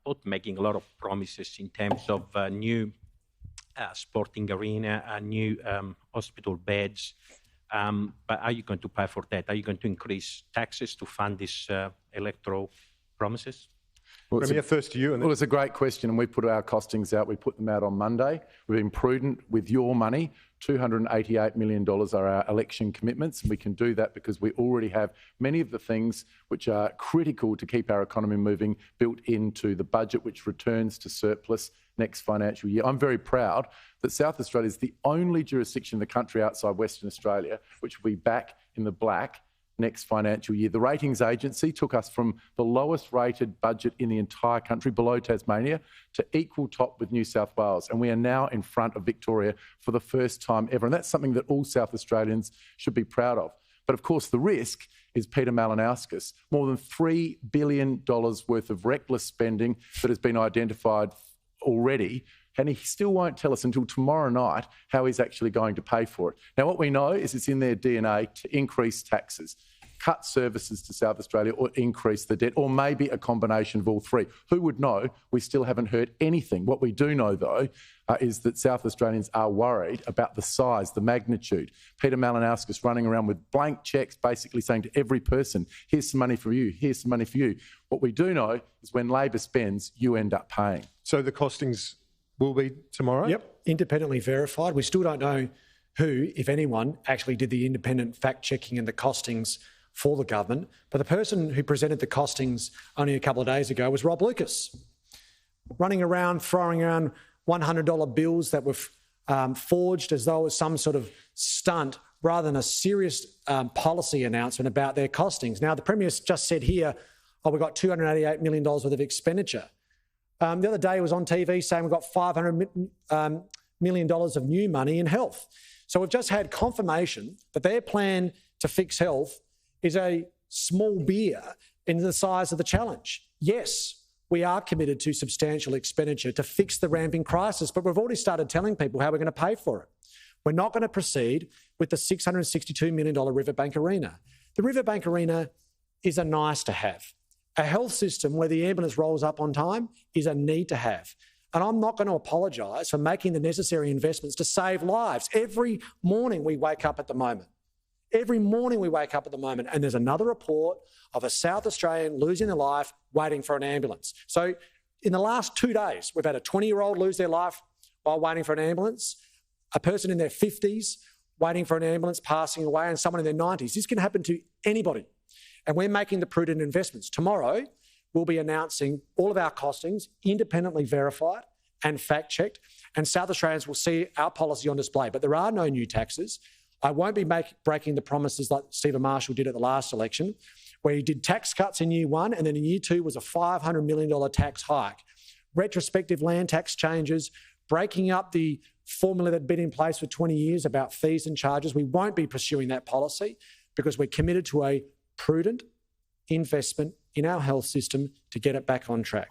both making a lot of promises in terms of new sporting arena and new hospital beds. But are you going to pay for that? Are you going to increase taxes to fund these electoral promises? Well, Premier, first to you. Well, it's a great question, and we put our costings out. We put them out on Monday. We've been prudent with your money. $288 million are our election commitments, and we can do that because we already have many of the things which are critical to keep our economy moving built into the budget, which returns to surplus next financial year. I'm very proud that South Australia is the only jurisdiction in the country outside Western Australia which will be back in the black next financial year. The ratings agency took us from the lowest rated budget in the entire country, below Tasmania, to equal top with New South Wales. And we are now in front of Victoria for the first time ever. And that's something that all South Australians should be proud of. But of course, the risk is Peter Malinauskas. More than $3 billion worth of reckless spending that has been identified already, and he still won't tell us until tomorrow night how he's actually going to pay for it. Now, what we know is it's in their DNA to increase taxes, cut services to South Australia, or increase the debt, or maybe a combination of all three. Who would know? We still haven't heard anything. What we do know, though, is that South Australians are worried about the size, the magnitude. Peter Malinauskas running around with blank cheques, basically saying to every person, here's some money for you, here's some money for you. What we do know is when Labor spends, you end up paying. So the costings will be tomorrow? Yep, independently verified. We still don't know who, if anyone, actually did the independent fact-checking and the costings for the government. But the person who presented the costings only a couple of days ago was Rob Lucas, running around, throwing around $100 bills that were forged as though it was some sort of stunt rather than a serious policy announcement about their costings. Now, the Premier's just said here, we've got $288 million worth of expenditure. The other day he was on TV saying we've got $500 million of new money in health. So we've just had confirmation that their plan to fix health is a small beer in the size of the challenge. Yes, we are committed to substantial expenditure to fix the ramping crisis, but we've already started telling people how we're going to pay for it. We're not going to proceed with the $662 million Riverbank Arena. The Riverbank Arena is a nice to have. A health system where the ambulance rolls up on time is a need to have. And I'm not going to apologise for making the necessary investments to save lives. Every morning we wake up at the moment. And there's another report of a South Australian losing their life waiting for an ambulance. So in the last 2 days, we've had a 20-year-old lose their life while waiting for an ambulance, a person in their 50s waiting for an ambulance passing away, and someone in their 90s. This can happen to anybody. And we're making the prudent investments. Tomorrow, we'll be announcing all of our costings, independently verified and fact-checked, and South Australians will see our policy on display. But there are no new taxes. I won't be breaking the promises like Stephen Marshall did at the last election, where he did tax cuts in year one, and then in year two was a $500 million tax hike. Retrospective land tax changes, breaking up the formula that had been in place for 20 years about fees and charges. We won't be pursuing that policy because we're committed to a prudent investment in our health system to get it back on track.